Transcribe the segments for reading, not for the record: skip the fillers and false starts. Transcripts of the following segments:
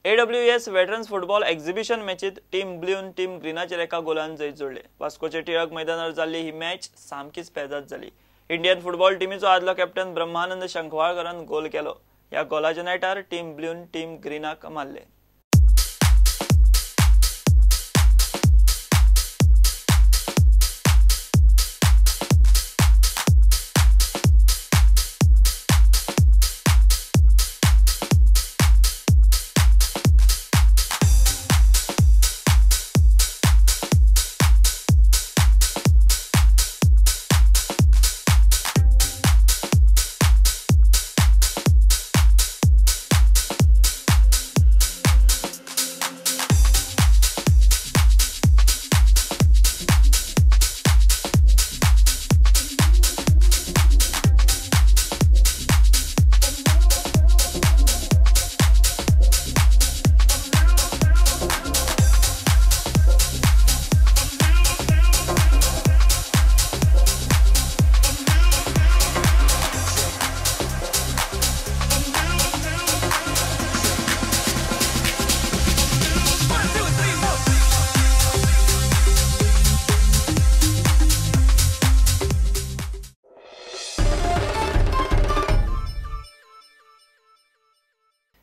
AWS veterans football exhibition मॅचीत team ब्लून team ग्रीनाचेर एका गोलान जैत जोडले। वास्कोचे टिळक मैदानार जाल्ली ही मॅच सामकीच पेजाद जाली। इंडियन फुटबॉल टीमीचो आदलो कॅप्टन ब्रह्मानंद शंखवाळकरान गोल केलो। ह्या गोलाच्या नेटार टीम ब्लून टीम ग्रीनाक मारले।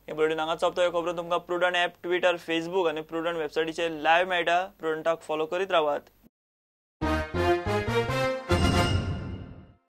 बुलेटिन हांगा सोंपता। ह्यो खबरो तुमकां प्रुडंट ॲप, ट्विटर, फेसबुक आनी प्रुडंट वेबसायटीचेर लायव्ह मेळटा। प्रुडंटाक फॉलो करीत रावात।